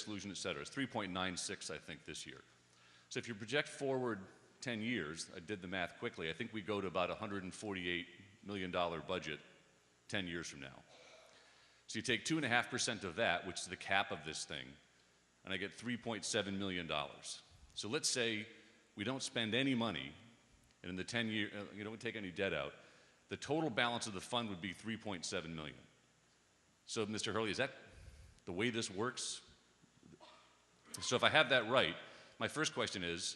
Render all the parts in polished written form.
exclusion, et cetera. It's 3.96, I think, this year. So if you project forward 10 years, I did the math quickly, I think we go to about a $148 million budget 10 years from now. So you take 2.5% of that, which is the cap of this thing, and I get $3.7 million. So let's say we don't spend any money, and in the 10 years, you don't take any debt out, the total balance of the fund would be $3.7 million. So Mr. Hurley, is that the way this works? So if I have that right, my first question is,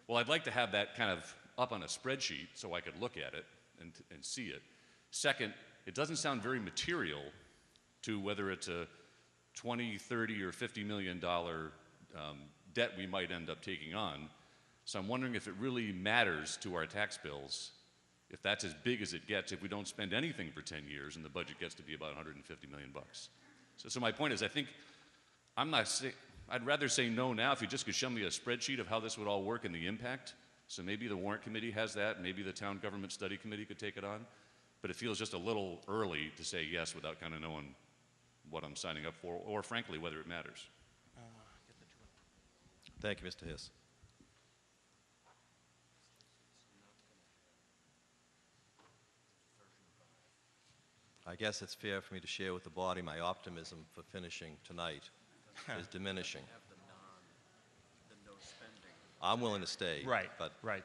well, I'd like to have that kind of up on a spreadsheet so I could look at it and see it. Second, it doesn't sound very material to whether it's a $20, $30, or $50 million debt we might end up taking on. So I'm wondering if it really matters to our tax bills, if that's as big as it gets, if we don't spend anything for 10 years and the budget gets to be about $150 million. So my point is, I think, I'd rather say no now if you just could show me a spreadsheet of how this would all work and the impact. So maybe the warrant committee has that, maybe the town government study committee could take it on. But it feels just a little early to say yes without kind of knowing what I'm signing up for, or frankly, whether it matters. Thank you, Mr. Hiss. I guess it's fair for me to share with the body my optimism for finishing tonight is diminishing. I'm willing to stay. Right, but right.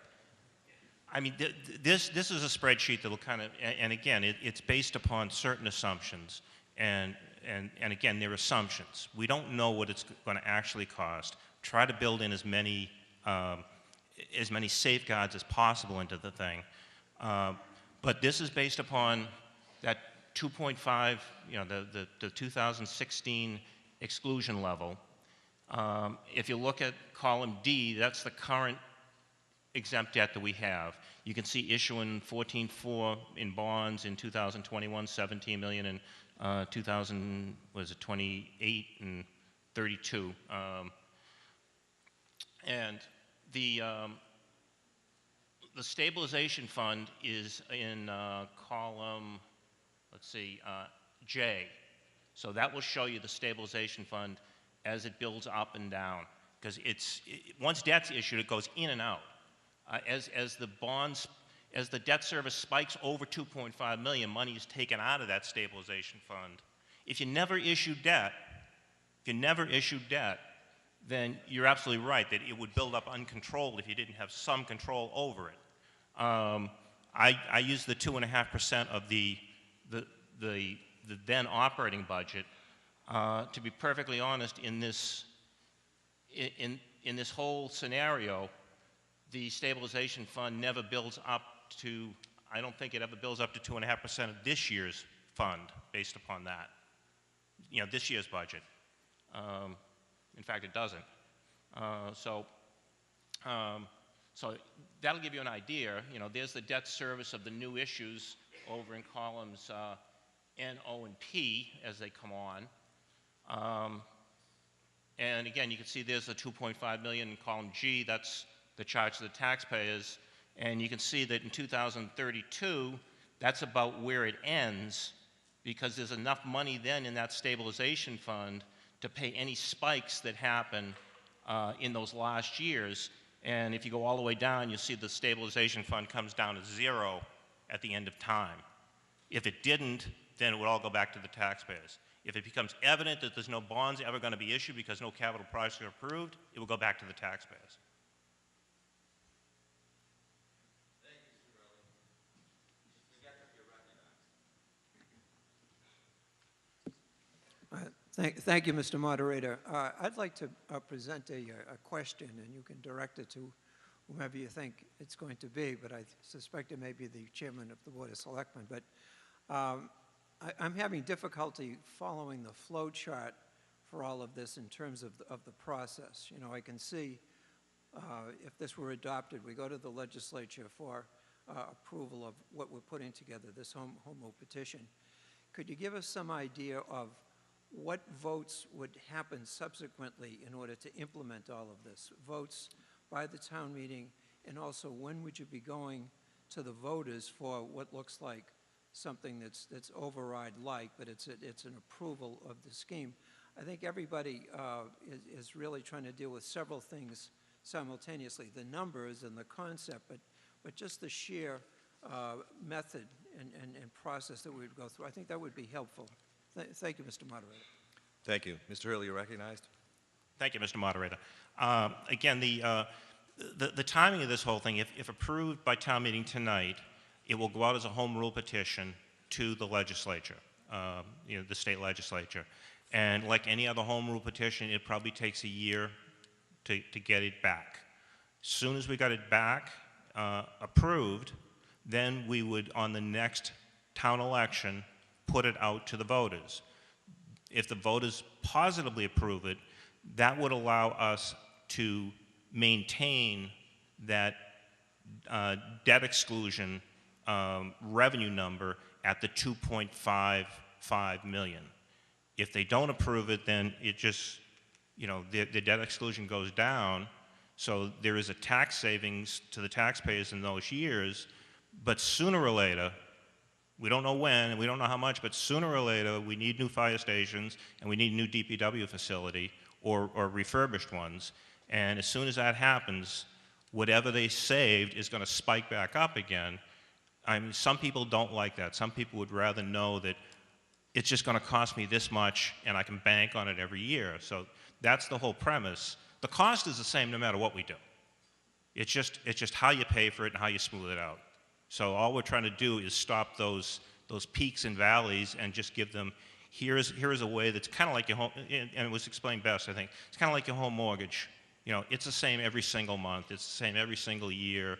I mean, this is a spreadsheet that will kind of, and again, it's based upon certain assumptions, and again, they're assumptions. We don't know what it's going to actually cost. Try to build in as many safeguards as possible into the thing. But this is based upon that 2.5, you know, the 2016 exclusion level. If you look at column D, that's the current exempt debt that we have. You can see issuing 14.4 in bonds in 2021, 17 million in 28 and 32. And the stabilization fund is in column, let's see, J. So that will show you the stabilization fund as it builds up and down. Because once debt's issued, it goes in and out. As the debt service spikes over 2.5 million, money is taken out of that stabilization fund. If you never issue debt, then you're absolutely right that it would build up uncontrolled if you didn't have some control over it. I use the 2.5% of the then operating budget. To be perfectly honest, in this whole scenario, the stabilization fund never builds up to, I don't think it ever builds up to 2.5% of this year's fund based upon that. You know, this year's budget. In fact, it doesn't. So that'll give you an idea. You know, there's the debt service of the new issues over in columns N, O, and P as they come on. And again, you can see there's the 2.5 million in column G. That's the charge to the taxpayers. And you can see that in 2032, that's about where it ends, because there's enough money then in that stabilization fund to pay any spikes that happen in those last years. And if you go all the way down, you'll see the stabilization fund comes down to zero at the end of time. If it didn't, then it would all go back to the taxpayers. If it becomes evident that there's no bonds ever going to be issued because no capital projects are approved, it will go back to the taxpayers. Thank you, Mr. Moderator. I'd like to present a question, and you can direct it to whomever you think it's going to be, but I suspect it may be the chairman of the Board of Selectmen. But I'm having difficulty following the flow chart for all of this in terms of the process. You know, I can see if this were adopted, we go to the legislature for approval of what we're putting together, this home rule petition. Could you give us some idea of what votes would happen subsequently in order to implement all of this? Votes by the town meeting, and also when would you be going to the voters for what looks like something that's override-like, but it's an approval of the scheme? I think everybody is really trying to deal with several things simultaneously, the numbers and the concept, but just the sheer method and process that we would go through. I think that would be helpful. Thank you, Mr. Moderator. Thank you. Mr. Hurley, you're recognized. Thank you, Mr. Moderator. Again, the timing of this whole thing, if approved by town meeting tonight, it will go out as a home rule petition to the legislature, the state legislature. And like any other home rule petition, it probably takes a year to get it back. As soon as we got it back, approved, then we would, on the next town election, put it out to the voters. If the voters positively approve it, that would allow us to maintain that debt exclusion revenue number at the 2.55 million. If they don't approve it, then it just, the debt exclusion goes down, so there is a tax savings to the taxpayers in those years, but sooner or later, we don't know when, and we don't know how much, but sooner or later, we need new fire stations, and we need a new DPW facility, or refurbished ones, and as soon as that happens, whatever they saved is going to spike back up again. I mean, some people don't like that. Some people would rather know that it's just going to cost me this much and I can bank on it every year. So that's the whole premise. The cost is the same no matter what we do. It's just how you pay for it and how you smooth it out. So all we're trying to do is stop those peaks and valleys and just give them, here is a way that's kind of like your home, and it was explained best, I think. It's kind of like your home mortgage. It's the same every single month. It's the same every single year.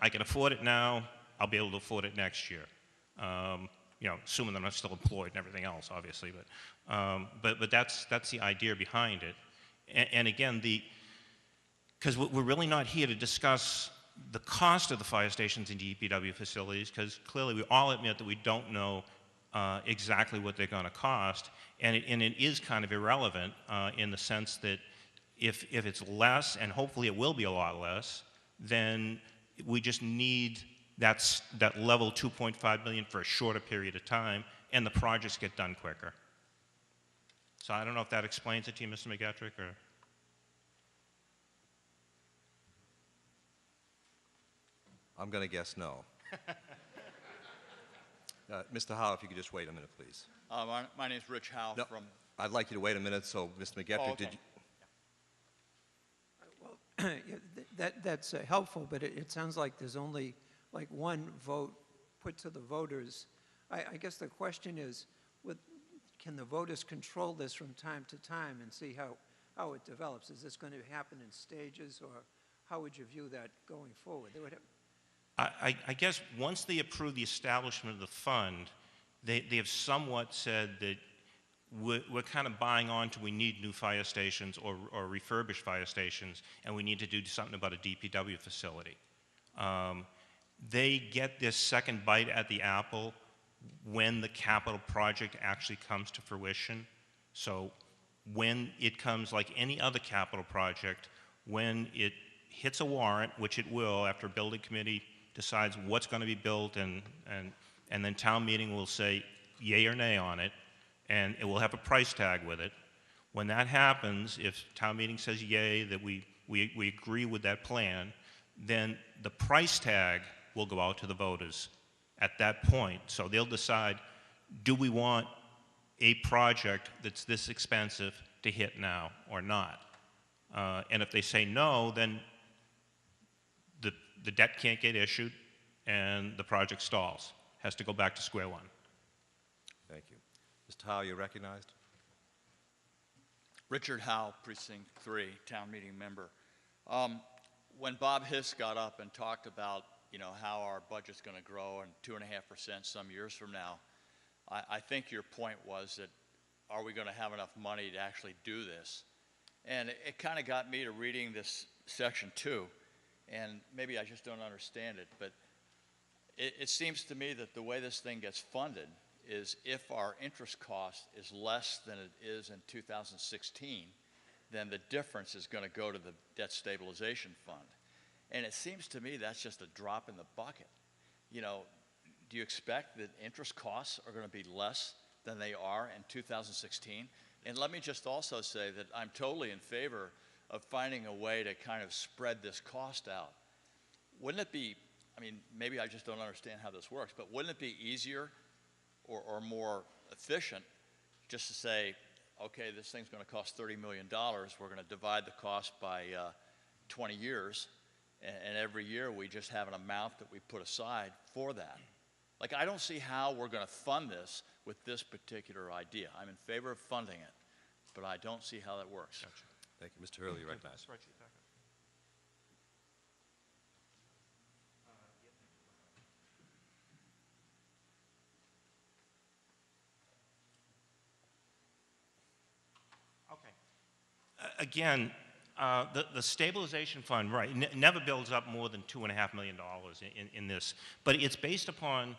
I can afford it now. I'll be able to afford it next year. Assuming that I'm still employed and everything else, obviously. But that's the idea behind it. And again, because we're really not here to discuss the cost of the fire stations and DPW facilities, because clearly we all admit that we don't know exactly what they're going to cost, and it is kind of irrelevant in the sense that if it's less, and hopefully it will be a lot less, then we just need that level 2.5 million for a shorter period of time, and the projects get done quicker. So I don't know if that explains it to you, Mr. McGetrick, or... I'm going to guess no. Mr. Howe, if you could just wait a minute, please. My name's Rich Howe No, from... I'd like you to wait a minute, so Mr. McGetrick, okay. did you... Well, that's helpful, but it sounds like there's only like one vote put to the voters. I guess the question is, can the voters control this from time to time and see how it develops? Is this going to happen in stages, or how would you view that going forward? I guess once they approve the establishment of the fund, they have somewhat said that we're kind of buying on to we need new fire stations or refurbished fire stations, and we need to do something about a DPW facility. They get this second bite at the apple when the capital project actually comes to fruition. So when it comes, like any other capital project, when it hits a warrant, which it will after a building committee decides what's going to be built, and then town meeting will say yay or nay on it, and it will have a price tag with it. When that happens, if town meeting says yay, that we agree with that plan, then the price tag will go out to the voters at that point. So they'll decide, do we want a project that's this expensive to hit now or not? And if they say no, then the debt can't get issued and the project stalls. Has to go back to square one. Thank you. Mr. Howe, you're recognized. Richard Howe, Precinct 3, town meeting member. When Bob Hiss got up and talked about, how our budget's going to grow and 2.5% some years from now, I think your point was that, are we going to have enough money to actually do this? And it kind of got me to reading this section 2, and maybe I just don't understand it, but it seems to me that the way this thing gets funded is if our interest cost is less than it is in 2016, then the difference is going to go to the debt stabilization fund. And it seems to me that's just a drop in the bucket. Do you expect that interest costs are going to be less than they are in 2016? And let me just also say that I'm totally in favor of finding a way to kind of spread this cost out. Wouldn't it be, I mean, maybe I just don't understand how this works, but wouldn't it be easier or more efficient just to say, okay, this thing's going to cost $30 million. We're going to divide the cost by 20 years, and every year we just have an amount that we put aside for that. Like, I don't see how we're going to fund this with this particular idea. I'm in favor of funding it, but I don't see how that works. Gotcha. Thank you. Mr. Hurley, you recognize. Again, the stabilization fund, right, never builds up more than $2.5 million in this. But it's based upon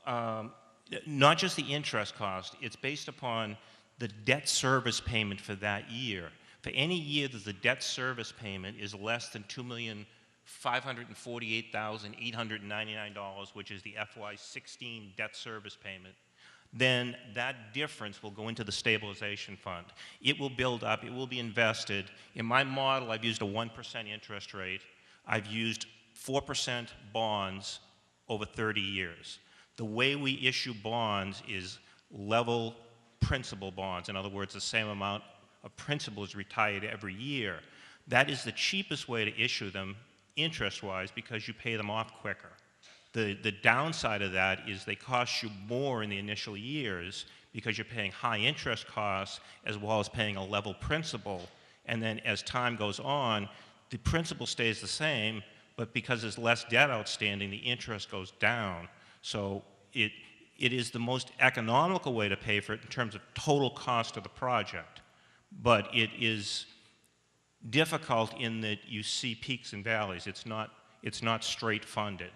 not just the interest cost, it's based upon the debt service payment for that year. For any year that the debt service payment is less than $2,548,899, which is the FY16 debt service payment, then that difference will go into the stabilization fund. It will build up, it will be invested. In my model, I've used a 1% interest rate. I've used 4% bonds over 30 years. The way we issue bonds is level principal bonds. In other words, the same amount of principal is retired every year. That is the cheapest way to issue them interest-wise because you pay them off quicker. The downside of that is they cost you more in the initial years because you're paying high interest costs as well as paying a level principal. And then as time goes on, the principal stays the same, but because there's less debt outstanding, the interest goes down. So it is the most economical way to pay for it in terms of total cost of the project. But it is difficult in that you see peaks and valleys. It's not straight funded.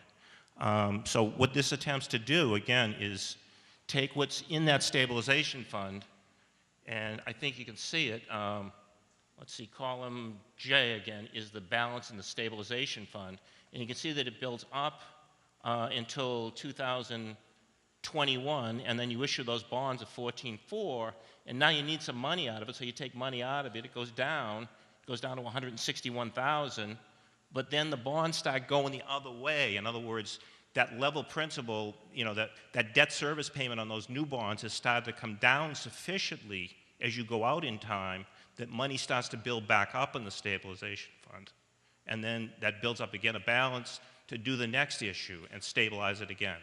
So what this attempts to do, again, is take what's in that stabilization fund, and I think you can see it. Let's see, column J again is the balance in the stabilization fund. And you can see that it builds up until 2021, and then you issue those bonds at 14.4, and now you need some money out of it, so you take money out of it. It goes down to 161,000. But then the bonds start going the other way. In other words, that level principal, you know, that debt service payment on those new bonds has started to come down sufficiently as you go out in time that money starts to build back up in the stabilization fund. And then that builds up again a balance to do the next issue and stabilize it again.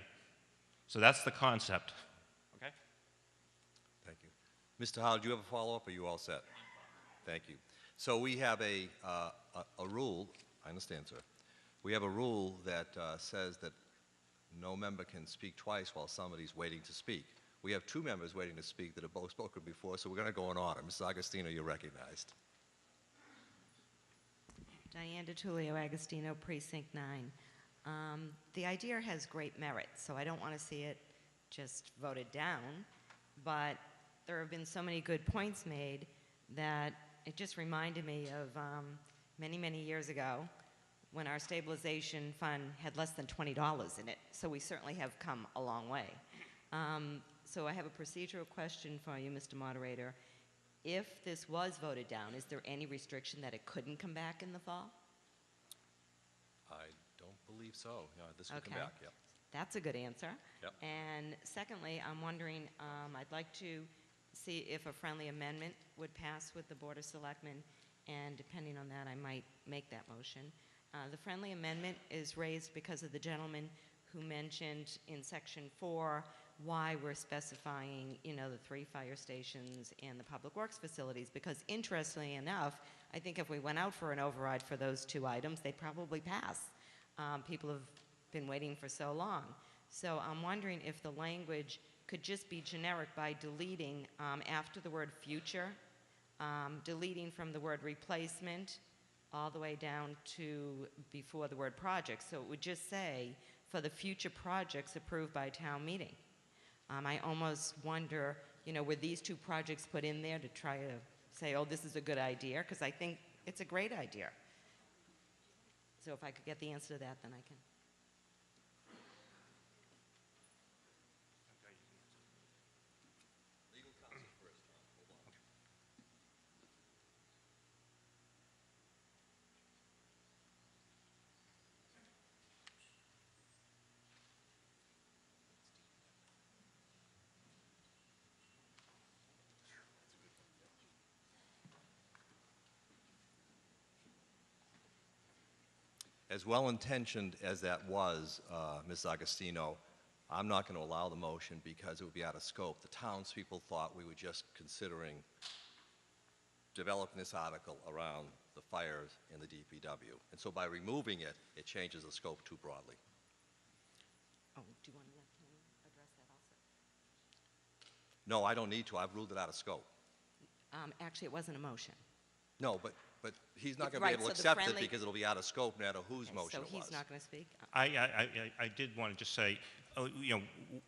So that's the concept. Okay? Thank you. Mr. Howell, do you have a follow-up, or are you all set? Thank you. So we have a rule. I understand, sir. We have a rule that says that no member can speak twice while somebody's waiting to speak. We have two members waiting to speak that have both spoken before, so we're going to go in order. Mrs. Agostino, you're recognized. Diane DiTullio, Agostino, Precinct 9. The idea has great merit, so I don't want to see it just voted down, but there have been so many good points made that it just reminded me of many, many years ago when our stabilization fund had less than $20 in it. So we certainly have come a long way. So I have a procedural question for you, Mr. Moderator. If this was voted down, is there any restriction that it couldn't come back in the fall? I don't believe so. Yeah, this will come Okay. back, yep. That's a good answer. Yep. And secondly, I'm wondering, I'd like to see if a friendly amendment would pass with the Board of Selectmen, and depending on that, I might make that motion. The friendly amendment is raised because of the gentleman who mentioned in Section 4 why we're specifying, you know, the 3 fire stations and the public works facilities, because interestingly enough, I think if we went out for an override for those 2 items, they'd probably pass. People have been waiting for so long. So I'm wondering if the language could just be generic by deleting after the word future, deleting from the word replacement all the way down to before the word project. So it would just say, for the future projects approved by town meeting. I almost wonder, you know, were these 2 projects put in there to try to say, oh, this is a good idea? Because I think it's a great idea. So if I could get the answer to that, then I can. Legal counsel first, Tom. Hold on. As well-intentioned as that was, Ms. Agostino, I'm not going to allow the motion because it would be out of scope. The townspeople thought we were just considering developing this article around the fires in the DPW. And so by removing it, it changes the scope too broadly. Oh, do you want to let him address that also? No, I don't need to. I've ruled it out of scope. Actually, it wasn't a motion. No, but he's not going to be Right, able to so the accept it friendly- because it'll be out of scope no matter whose Okay, motion so it was. he's not going to speak? I did want to just say,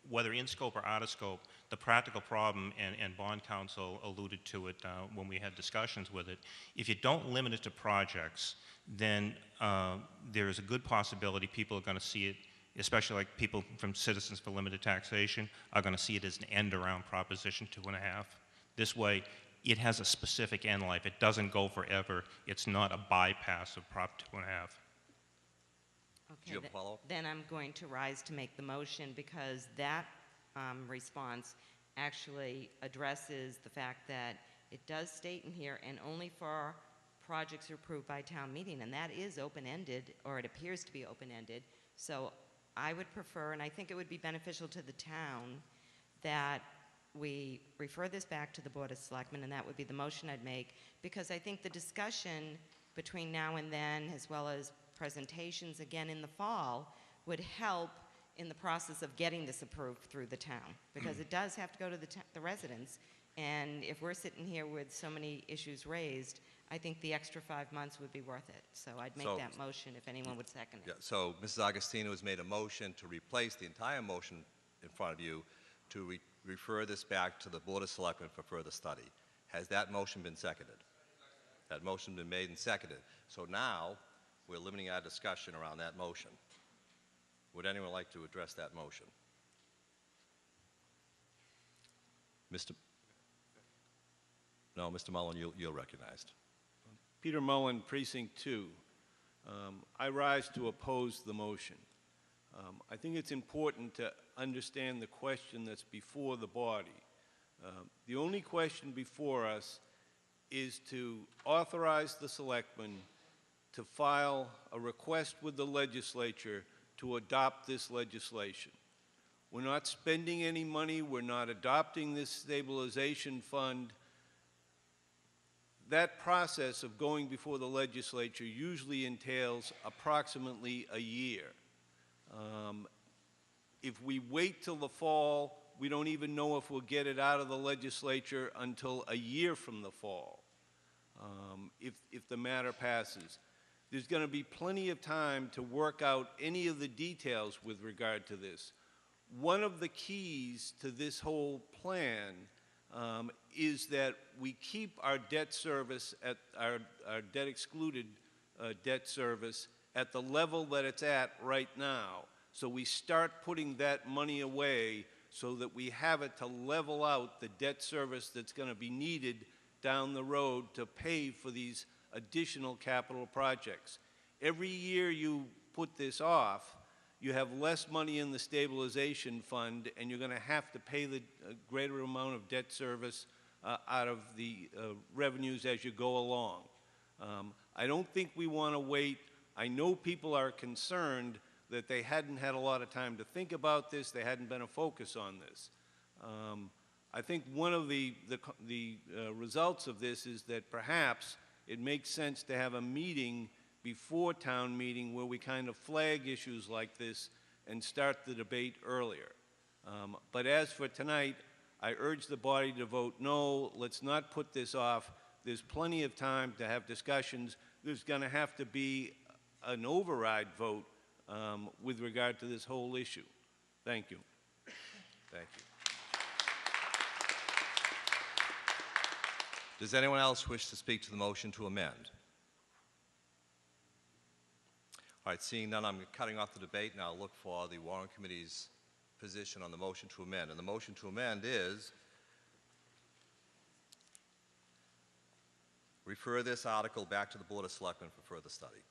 whether in scope or out of scope, the practical problem, and bond counsel alluded to it when we had discussions with it, if you don't limit it to projects, then there is a good possibility people are going to see it, especially like people from Citizens for Limited Taxation, are going to see it as an end around Proposition 2.5. This way, it has a specific end life. It doesn't go forever. It's not a bypass of Prop 2.5. Okay, Do you have a follow-up? Then I'm going to rise to make the motion because that response actually addresses the fact that it does state in here, and only for projects approved by town meeting, and that is open-ended, or it appears to be open-ended. So I would prefer, and I think it would be beneficial to the town, that we refer this back to the Board of Selectmen, and that would be the motion I'd make, because I think the discussion between now and then, as well as presentations again in the fall, would help in the process of getting this approved through the town, because it does have to go to the residents, and if we're sitting here with so many issues raised, I think the extra 5 months would be worth it. So I'd make So- that motion if anyone would second it. Yeah, so Mrs. Agostino has made a motion to replace the entire motion in front of you to refer this back to the Board of Selectmen for further study. Has that motion been seconded? That motion been made and seconded. So now we're limiting our discussion around that motion. Would anyone like to address that motion? Mr. No, Mr. Mullen, you're recognized. Peter Mullen, Precinct 2. I rise to oppose the motion. I think it's important to understand the question that's before the body. The only question before us is to authorize the selectmen to file a request with the legislature to adopt this legislation. We're not spending any money. We're not adopting this stabilization fund. That process of going before the legislature usually entails approximately a year. If we wait till the fall, we don't even know if we'll get it out of the legislature until a year from the fall, if the matter passes. There's going to be plenty of time to work out any of the details with regard to this. One of the keys to this whole plan is that we keep our debt service at our debt excluded debt service at the level that it's at right now. So we start putting that money away so that we have it to level out the debt service that's going to be needed down the road to pay for these additional capital projects. Every year you put this off, you have less money in the stabilization fund, and you're going to have to pay the greater amount of debt service out of the revenues as you go along. I don't think we want to wait. I know people are concerned that they hadn't had a lot of time to think about this, they hadn't been a focus on this. I think one of the results of this is that perhaps it makes sense to have a meeting before town meeting where we kind of flag issues like this and start the debate earlier. But as for tonight, I urge the body to vote no. Let's not put this off. There's plenty of time to have discussions. There's going to have to be an override vote with regard to this whole issue. Thank you. Thank you. Does anyone else wish to speak to the motion to amend? All right, seeing none, I'm cutting off the debate, and I'll look for the Warrant Committee's position on the motion to amend. And the motion to amend is refer this article back to the Board of Selectmen for further study.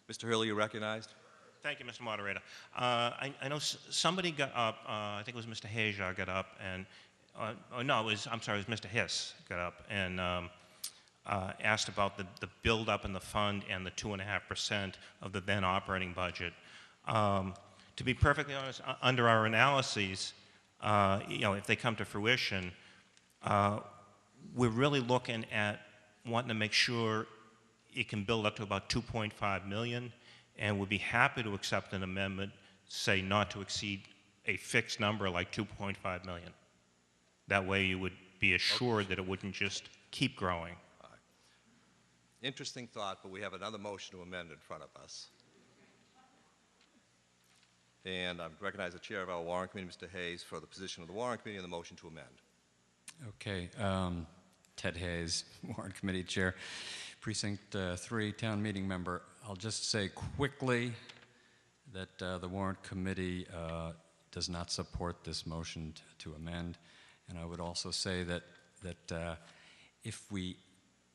Mr. Hurley, you're recognized. Thank you, Mr. Moderator. I know somebody got up, I think it was Mr. Hajar got up, and, no, I'm sorry, it was Mr. Hiss got up and asked about the build-up in the fund and the 2.5% of the then operating budget. To be perfectly honest, under our analyses, if they come to fruition, we're really looking at wanting to make sure it can build up to about 2.5 million, and would be happy to accept an amendment, say not to exceed a fixed number like 2.5 million. That way you would be assured that it wouldn't just keep growing. Interesting thought, but we have another motion to amend in front of us. And I recognize the chair of our warrant committee, Mr. Hayes, for the position of the warrant committee and the motion to amend. Okay, Ted Hayes, warrant committee chair, precinct 3, town meeting member. I'll just say quickly that the warrant committee does not support this motion to amend, and I would also say that if we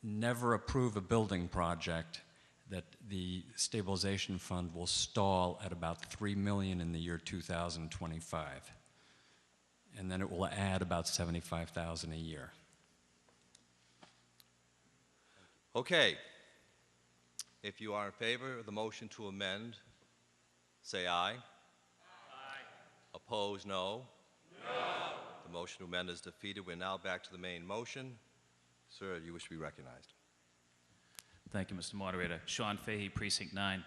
never approve a building project, that the stabilization fund will stall at about $3 million in the year 2025, and then it will add about $75,000 a year. Okay. If you are in favor of the motion to amend, say aye. Aye. Opposed, no. No. The motion to amend is defeated. We're now back to the main motion. Sir, you wish to be recognized. Thank you, Mr. Moderator. Sean Fahey, Precinct 9.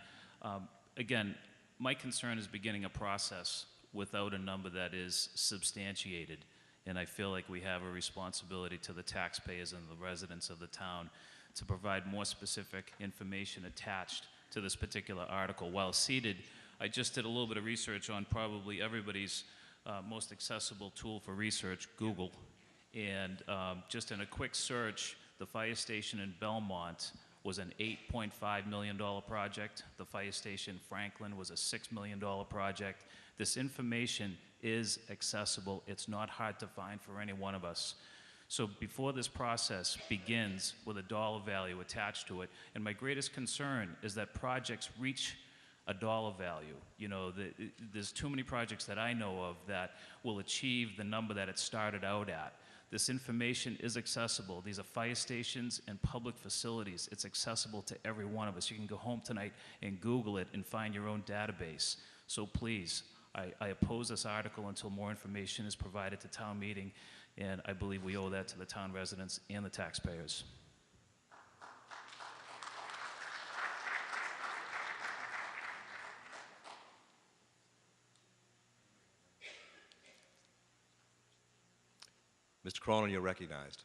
Again, my concern is beginning a process without a number that is substantiated, and I feel like we have a responsibility to the taxpayers and the residents of the town to provide more specific information attached to this particular article. While seated, I just did a little bit of research on probably everybody's most accessible tool for research, Google. And just in a quick search, the fire station in Belmont was an $8.5 million project. The fire station Franklin was a $6 million project. This information is accessible. It's not hard to find for any one of us. So before this process begins with a dollar value attached to it, and my greatest concern is that projects reach a dollar value. You know, there's too many projects that I know of that will achieve the number that it started out at. This information is accessible. These are fire stations and public facilities. It's accessible to every one of us. You can go home tonight and Google it and find your own database. So please, I oppose this article until more information is provided to town meeting, and I believe we owe that to the town residents and the taxpayers. Mr. Cronin, you're recognized.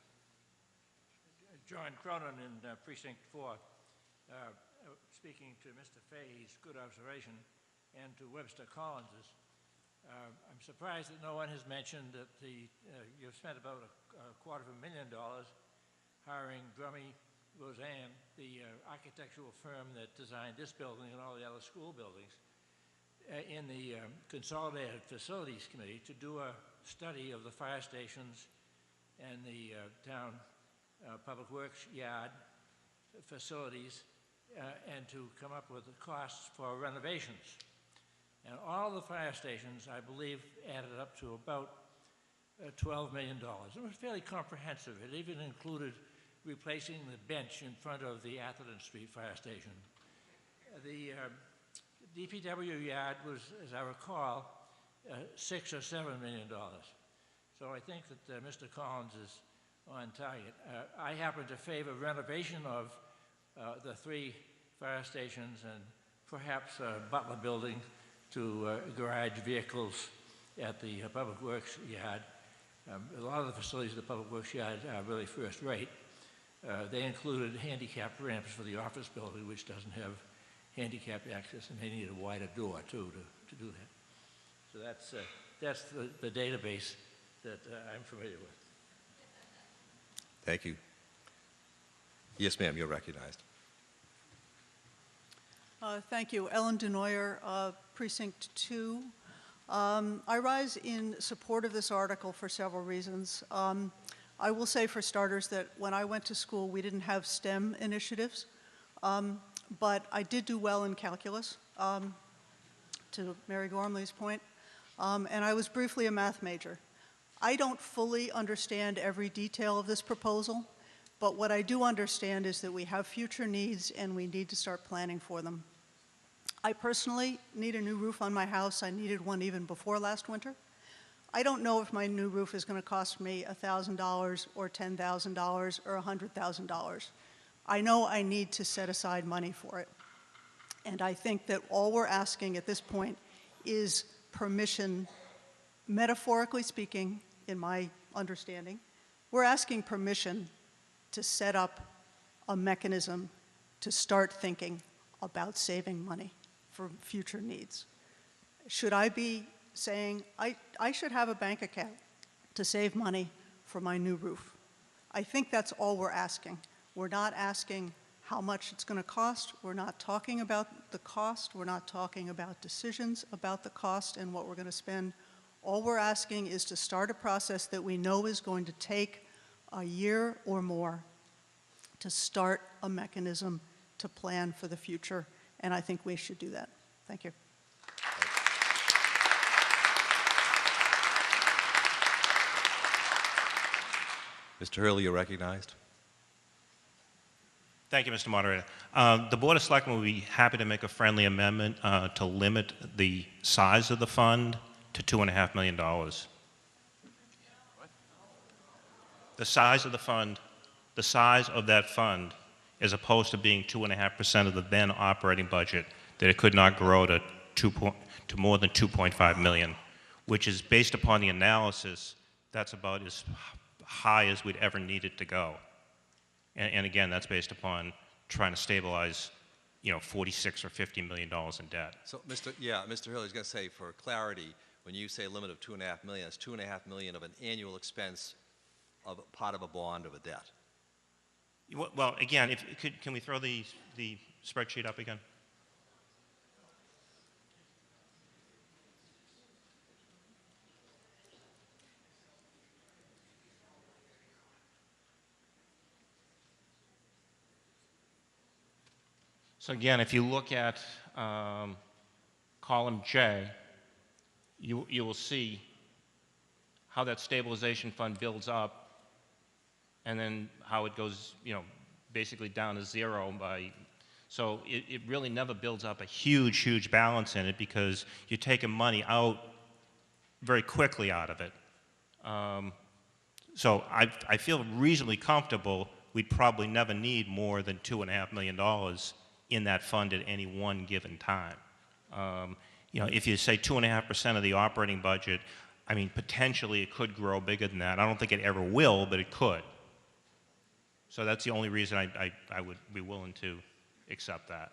John Cronin in Precinct 4, speaking to Mr. Fahey's good observation and to Webster Collins's. I'm surprised that no one has mentioned that you've spent about $250,000 hiring Drummy Roseanne, the architectural firm that designed this building and all the other school buildings, in the Consolidated Facilities Committee to do a study of the fire stations and the town public works yard facilities and to come up with the costs for renovations. And all the fire stations, I believe, added up to about $12 million. It was fairly comprehensive. It even included replacing the bench in front of the Atherton Street fire station. The DPW yard was, as I recall, $6 or $7 million. So I think that Mr. Collins is on target. I happen to favor renovation of the 3 fire stations and perhaps Butler Building to garage vehicles at the Public Works yard. A lot of the facilities at the Public Works yard are really first rate. They included handicap ramps for the office building, which doesn't have handicapped access, and they need a wider door too to do that. So that's the database that I'm familiar with. Thank you. Yes, ma'am, you're recognized. Thank you. Ellen Denoyer, Precinct 2. I rise in support of this article for several reasons. I will say, for starters, that when I went to school, we didn't have STEM initiatives. but I did do well in calculus, to Mary Gormley's point, and I was briefly a math major. I don't fully understand every detail of this proposal, but what I do understand is that we have future needs and we need to start planning for them. I personally need a new roof on my house. I needed one even before last winter. I don't know if my new roof is going to cost me $1,000 or $10,000 or $100,000. I know I need to set aside money for it. And I think that all we're asking at this point is permission, metaphorically speaking, in my understanding, we're asking permission to set up a mechanism to start thinking about saving money for future needs. Should I be saying, I should have a bank account to save money for my new roof? I think that's all we're asking. We're not asking how much it's going to cost. We're not talking about the cost. We're not talking about decisions about the cost and what we're going to spend. All we're asking is to start a process that we know is going to take a year or more to start a mechanism to plan for the future, and I think we should do that. Thank you. Mr. Hurley, you're recognized. Thank you, Mr. Moderator. The Board of Selectmen will be happy to make a friendly amendment to limit the size of the fund to $2.5 million. The size of the fund, the size of that fund, as opposed to being 2.5% of the then operating budget, that it could not grow to more than 2.5 million, which is based upon the analysis, that's about as high as we'd ever need it to go. And again, that's based upon trying to stabilize, $46 or $50 million in debt. So, Mr. Hurley is going to say, for clarity, when you say a limit of $2.5 million, it's $2.5 million of an annual expense of part of a bond of a debt. Well, again, can we throw the spreadsheet up again? So again, if you look at column J, you will see how that stabilization fund builds up, and then how it goes, basically down to zero so it really never builds up a huge balance in it, because you're taking money out very quickly out of it. So I feel reasonably comfortable we'd probably never need more than $2.5 million in that fund at any one given time. If you say 2.5% of the operating budget, I mean, potentially it could grow bigger than that. I don't think it ever will, but it could. So that's the only reason I would be willing to accept that.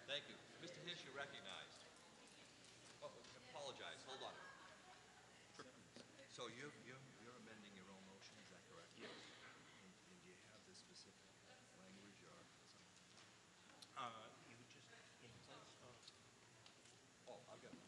Thank you. Mr. Hish, you're recognized. Oh, apologize. Hold on. So you're amending your own motion, is that correct? Yes. And do you have the specific language or something? You would just, in place of... Oh, I've got it.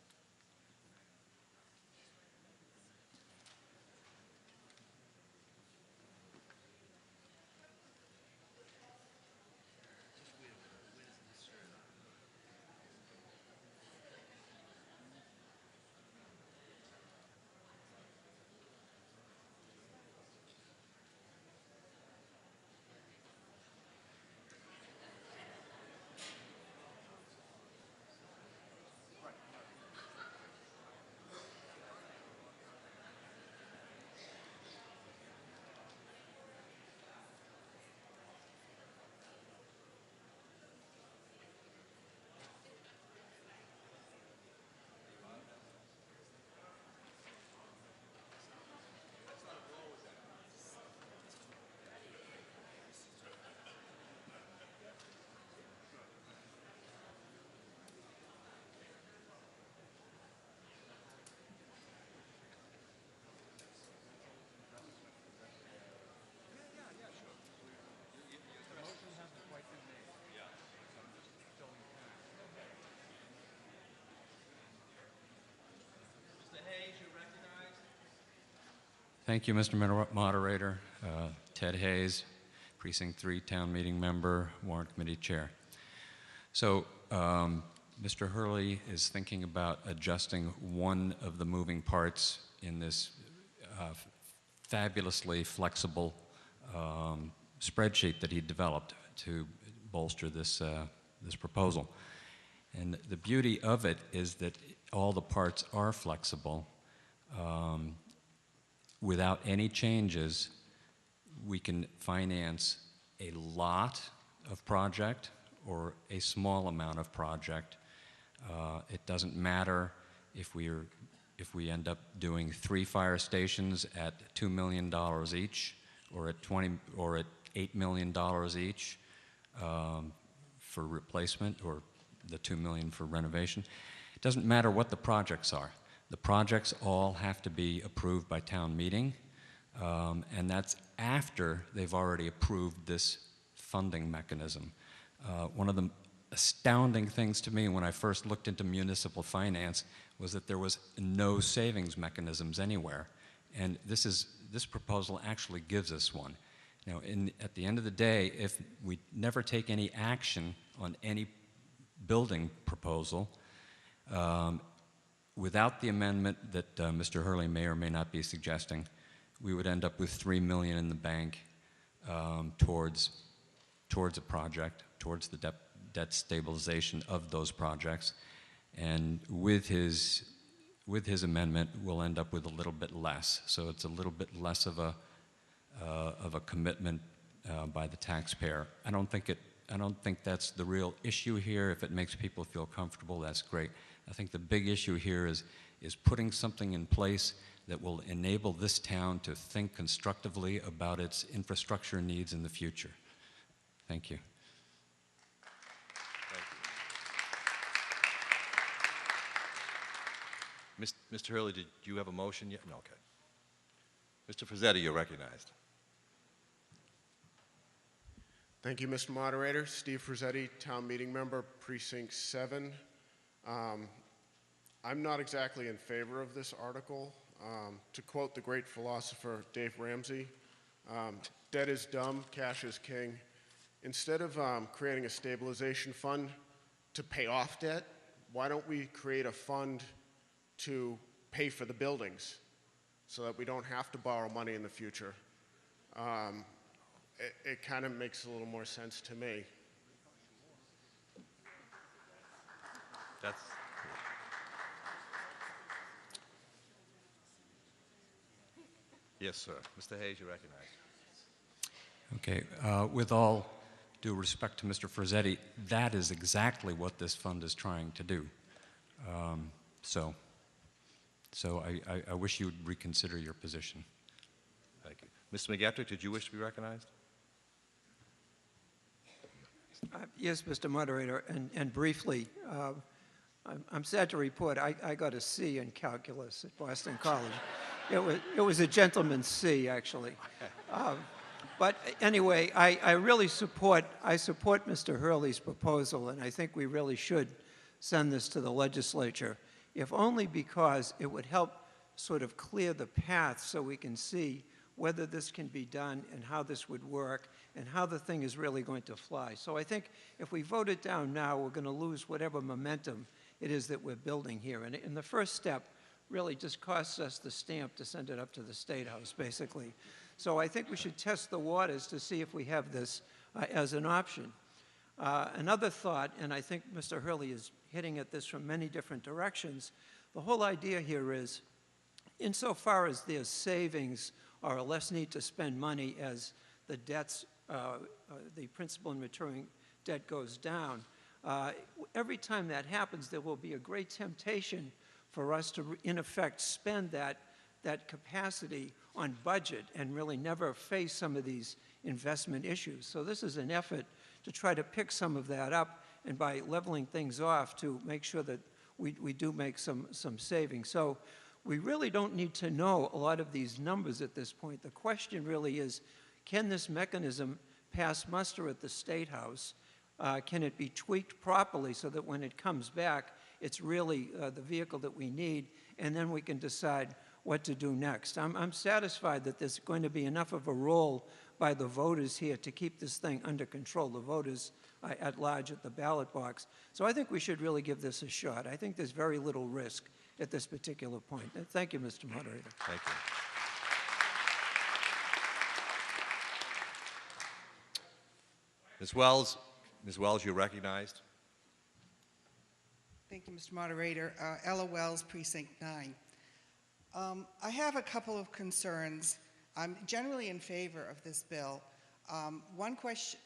Thank you, Mr. Moderator. Ted Hayes, Precinct 3 Town Meeting Member, Warrant Committee Chair. So Mr. Hurley is thinking about adjusting one of the moving parts in this fabulously flexible spreadsheet that he developed to bolster this, this proposal. And the beauty of it is that all the parts are flexible. Without any changes, we can finance a lot of project or a small amount of project. It doesn't matter if we end up doing 3 fire stations at $2 million each, or at $8 million each for replacement, or the $2 million for renovation. It doesn't matter what the projects are. The projects all have to be approved by town meeting, and that's after they've already approved this funding mechanism. One of the astounding things to me when I first looked into municipal finance was that there was no savings mechanisms anywhere, and this proposal actually gives us one. Now, at the end of the day, if we never take any action on any building proposal, without the amendment that Mr. Hurley may or may not be suggesting, we would end up with $3 million in the bank towards a project, towards the debt stabilization of those projects. And with his amendment, we'll end up with a little bit less. So it's a little bit less of a commitment by the taxpayer. I don't think that's the real issue here. If it makes people feel comfortable, that's great. I think the big issue here is putting something in place that will enable this town to think constructively about its infrastructure needs in the future. Thank you. Mr. Hurley, did you have a motion yet? No, okay. Mr. Frazzetti, you're recognized. Thank you, Mr. Moderator. Steve Frazzetti, Town Meeting Member, Precinct 7. I'm not exactly in favor of this article. To quote the great philosopher Dave Ramsey, debt is dumb, cash is king. Instead of creating a stabilization fund to pay off debt, why don't we create a fund to pay for the buildings so that we don't have to borrow money in the future? It kind of makes a little more sense to me. That's... Yes, sir. Mr. Hayes, you're recognized. Okay. With all due respect to Mr. Frazzetti, that is exactly what this fund is trying to do. So I wish you would reconsider your position. Thank you. Mr. McGettrick, did you wish to be recognized? Yes, Mr. Moderator, and briefly, I'm sad to report I got a C in calculus at Boston College. It was a gentleman's C, actually. But anyway, I really support Mr. Hurley's proposal, and I think we really should send this to the legislature, if only because it would help sort of clear the path so we can see whether this can be done and how this would work and how the thing is really going to fly. So I think if we vote it down now, we're going to lose whatever momentum it is that we're building here. And the first step really just costs us the stamp to send it up to the State House, basically. So I think we should test the waters to see if we have this as an option. Another thought, and I think Mr. Hurley is hitting at this from many different directions, the whole idea here is, insofar as there's savings or a less need to spend money as the debts, the principal and maturing debt goes down, every time that happens, there will be a great temptation for us to, in effect, spend that capacity on budget and really never face some of these investment issues. So this is an effort to try to pick some of that up, and by leveling things off to make sure that we do make some savings. So we really don't need to know a lot of these numbers at this point. The question really is, can this mechanism pass muster at the State House? Can it be tweaked properly so that when it comes back, it's really the vehicle that we need, and then we can decide what to do next. I'm satisfied that there's going to be enough of a role by the voters here to keep this thing under control, the voters at large at the ballot box. So I think we should really give this a shot. I think there's very little risk at this particular point. Thank you, Mr. Moderator. Thank you. Ms. Wells, you're recognized. Thank you, Mr. Moderator. Ella Wells, Precinct 9. I have a couple of concerns. I'm generally in favor of this bill. One question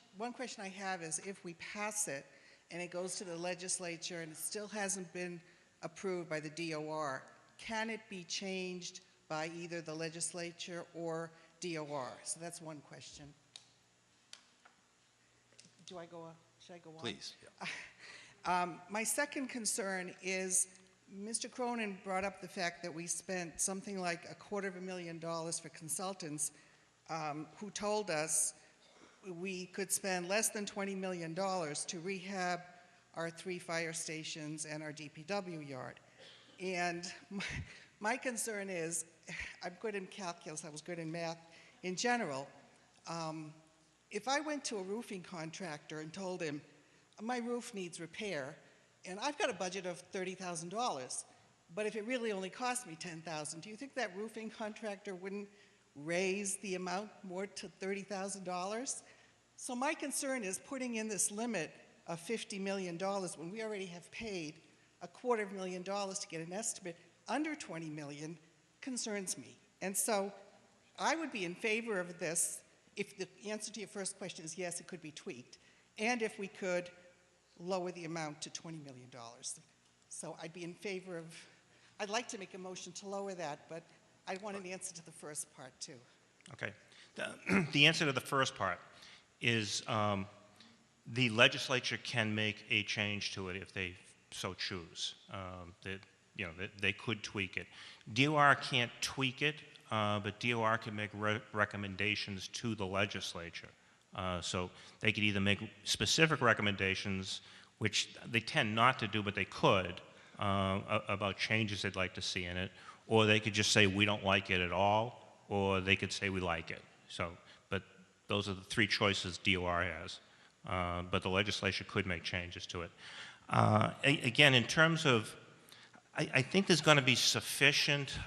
I have is if we pass it and it goes to the legislature and it still hasn't been approved by the DOR, can it be changed by either the legislature or DOR? So that's one question. Should I go on? Please. My second concern is Mr. Cronin brought up the fact that we spent something like $250,000 for consultants who told us we could spend less than $20 million to rehab our 3 fire stations and our DPW yard. And my concern is, I'm good in calculus, I was good in math in general. If I went to a roofing contractor and told him, my roof needs repair, and I've got a budget of $30,000, but if it really only cost me $10,000, do you think that roofing contractor wouldn't raise the amount more to $30,000? So my concern is putting in this limit of $50 million when we already have paid $250,000 to get an estimate under $20 million concerns me. And so I would be in favor of this if the answer to your first question is yes, it could be tweaked, and if we could lower the amount to $20 million. So I'd be in favor of, I'd like to make a motion to lower that, but I want an answer to the first part too. Okay. The answer to the first part is the legislature can make a change to it if they so choose. They could tweak it. DOR can't tweak it, but DOR can make recommendations to the legislature. So they could either make specific recommendations, which they tend not to do, but they could, about changes they'd like to see in it, or they could just say we don't like it at all, or they could say we like it. So, but those are the 3 choices DOR has. But the legislature could make changes to it. Again, in terms of, I think there's going to be sufficient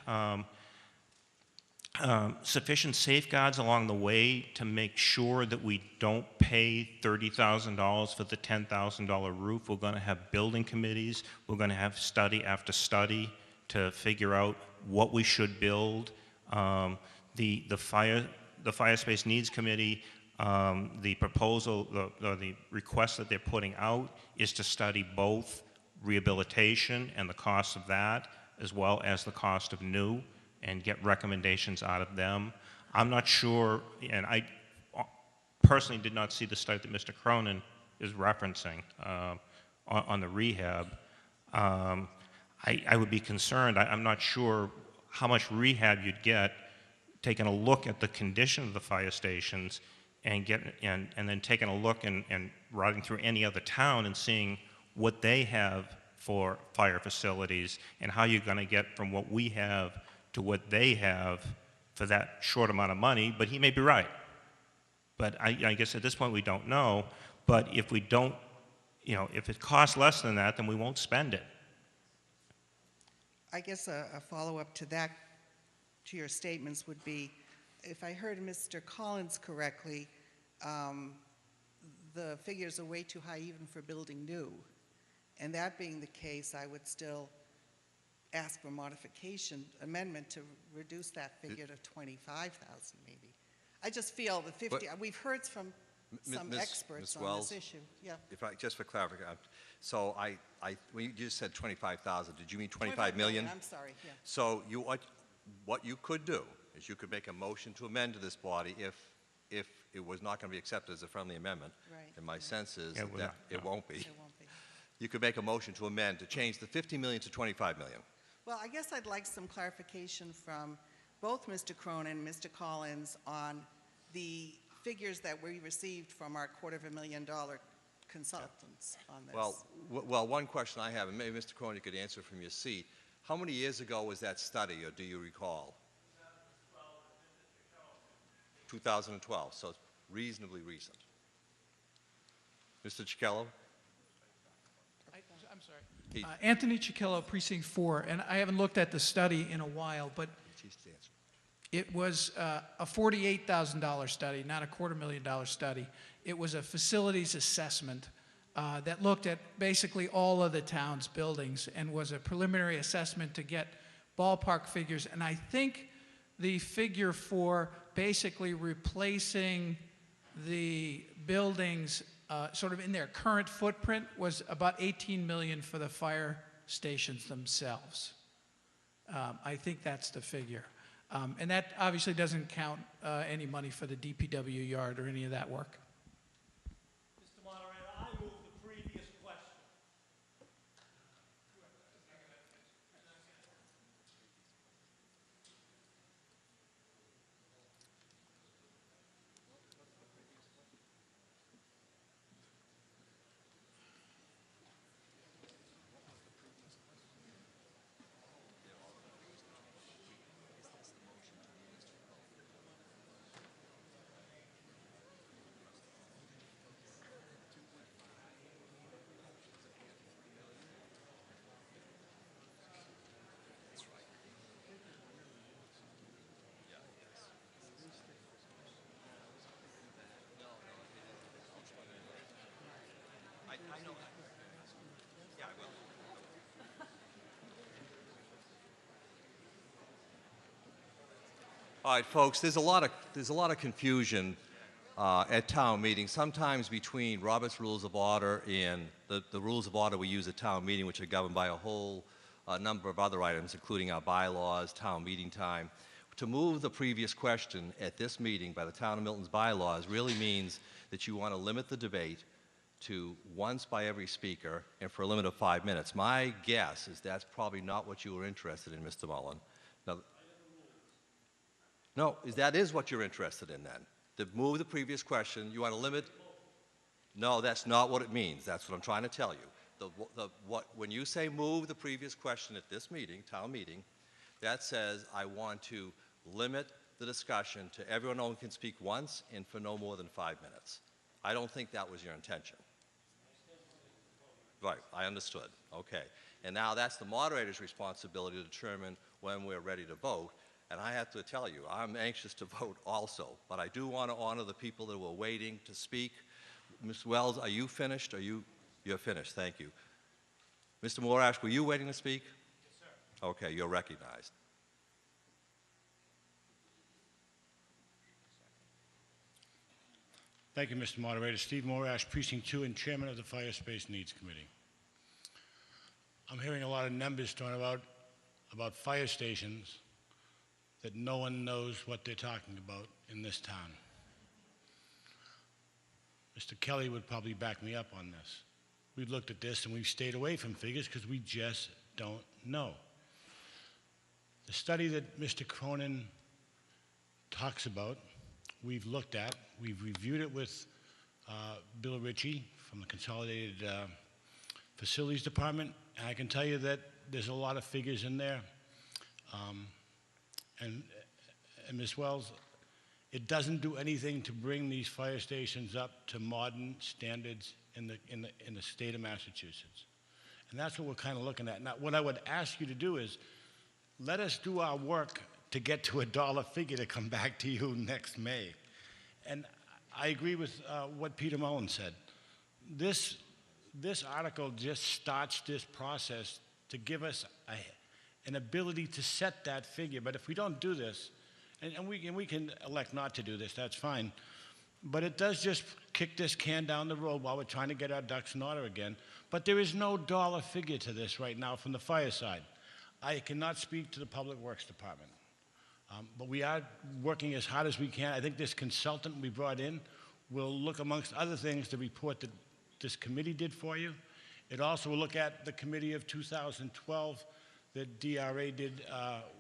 safeguards along the way to make sure that we don't pay $30,000 for the $10,000 roof. We're going to have building committees. We're going to have study after study to figure out what we should build. The Fire Space Needs Committee, the proposal, the request that they're putting out is to study both rehabilitation and the cost of that, as well as the cost of new, and get recommendations out of them. I'm not sure, and I personally did not see the study that Mr. Cronin is referencing on the rehab. I would be concerned. I'm not sure how much rehab you'd get taking a look at the condition of the fire stations and then taking a look and riding through any other town and seeing what they have for fire facilities and how you're going to get from what we have to what they have for that short amount of money. But he may be right. But I guess at this point we don't know. But if we don't, if it costs less than that, then we won't spend it. I guess a follow-up to that, to your statements would be, if I heard Mr. Collins correctly, the figures are way too high even for building new. And that being the case, I would still ask for amendment to reduce that figure to 25,000 maybe. I just feel the 50, we've heard from some experts on this issue. Yeah. If I, just for clarification, so when you just said 25,000, did you mean 25 million? I'm sorry, yeah. So what you could do is you could make a motion to amend to this body if it was not going to be accepted as a friendly amendment. Right. And my sense is It that it won't be. It won't be. You could make a motion to amend to change the 50 million to 25 million. Well, I guess I'd like some clarification from both Mr. Cronin and Mr. Collins on the figures that we received from our $250,000 consultants on this. Well, one question I have, and maybe Mr. Cronin you could answer from your seat, How many years ago was that study, or do you recall? 2012, so it's reasonably recent. Mr. Cicchello? I'm sorry. He- Anthony Cicchello, Precinct 4, and I haven't looked at the study in a while, but it was a $48,000 study, not a $250,000 study. It was a facilities assessment that looked at basically all of the town's buildings and was a preliminary assessment to get ballpark figures. And I think the figure for basically replacing the buildings sort of in their current footprint was about $18 million for the fire stations themselves. I think that's the figure. And that obviously doesn't count any money for the DPW yard or any of that work. Mr. Moderator, I move the previous question. All right, folks, there's a lot of confusion at town meetings, sometimes between Robert's Rules of Order and the rules of order we use at town meeting, which are governed by a whole number of other items, including our bylaws, town meeting time. To move the previous question at this meeting by the Town of Milton's bylaws really means that you want to limit the debate to once by every speaker and for a limit of 5 minutes. My guess is that's probably not what you were interested in, Mr. Mullen. Now, no, that is what you're interested in then. To move the previous question, you want to limit? No, that's not what it means. That's what I'm trying to tell you. When you say move the previous question at this meeting, town meeting, that says I want to limit the discussion to everyone only can speak once and for no more than 5 minutes. I don't think that was your intention. Right, I understood. Okay. And now that's the moderator's responsibility to determine when we're ready to vote. And I have to tell you, I'm anxious to vote also, but I do want to honor the people that were waiting to speak. Ms. Wells, are you finished? You're finished, thank you. Mr. Morash, were you waiting to speak? Yes, sir. Okay, you're recognized. Thank you, Mr. Moderator. Steve Morash, Precinct 2 and Chairman of the Fire Space Needs Committee. I'm hearing a lot of numbers thrown about fire stations that no one knows what they're talking about in this town. Mr. Kelly would probably back me up on this. We've looked at this and we've stayed away from figures because we just don't know. The study that Mr. Cronin talks about, we've looked at, we've reviewed it with Bill Ritchie from the Consolidated Facilities Department, and I can tell you that there's a lot of figures in there. And Ms. Wells, it doesn't do anything to bring these fire stations up to modern standards in the state of Massachusetts. And that's what we're kind of looking at. Now, what I would ask you to do is let us do our work to get to a dollar figure to come back to you next May. And I agree with what Peter Mullen said. This article just starts this process to give us an ability to set that figure. But if we don't do this, and we can elect not to do this, that's fine, but it does just kick this can down the road while we're trying to get our ducks in order again. But there is no dollar figure to this right now from the fire side. I cannot speak to the Public Works Department, but we are working as hard as we can. I think this consultant we brought in will look, amongst other things, the report that this committee did for you. It also will look at the committee of 2012 that DRA did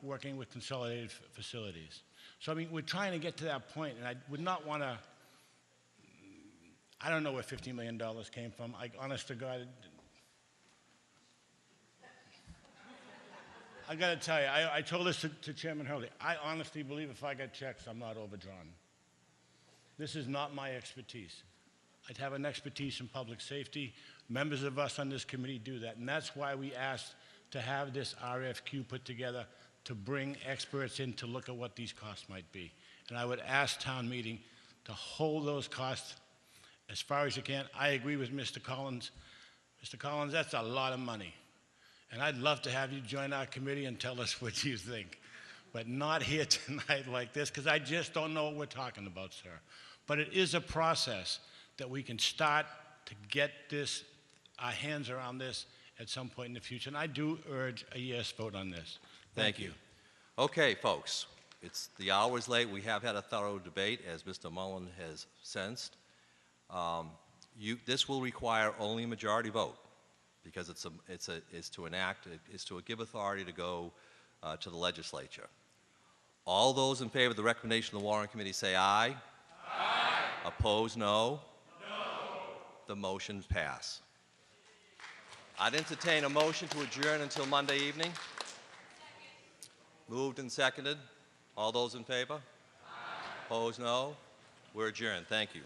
working with Consolidated Facilities. So, I mean, we're trying to get to that point, and I would not want to, I don't know where $50 million came from. Honest to God, I got to tell you, I told this to Chairman Hurley. I honestly believe if I get checks, I'm not overdrawn. This is not my expertise. I'd have an expertise in public safety. Members of us on this committee do that, and that's why we asked to have this RFQ put together to bring experts in to look at what these costs might be. And I would ask town meeting to hold those costs as far as you can. I agree with Mr. Collins. Mr. Collins, that's a lot of money. And I'd love to have you join our committee and tell us what you think. But not here tonight like this, because I just don't know what we're talking about, sir. But it is a process that we can start to get this, our hands around this at some point in the future. And I do urge a yes vote on this. Thank you. Okay, folks, the hour is late. We have had a thorough debate, as Mr. Mullen has sensed. This will require only a majority vote, because it's to enact, it's to give authority to go to the legislature. All those in favor of the recommendation of the Warrant Committee say aye. Aye. Opposed, no. No. The motions pass. I'd entertain a motion to adjourn until Monday evening. Moved and seconded. All those in favor? Aye. Opposed, no. We're adjourned. Thank you.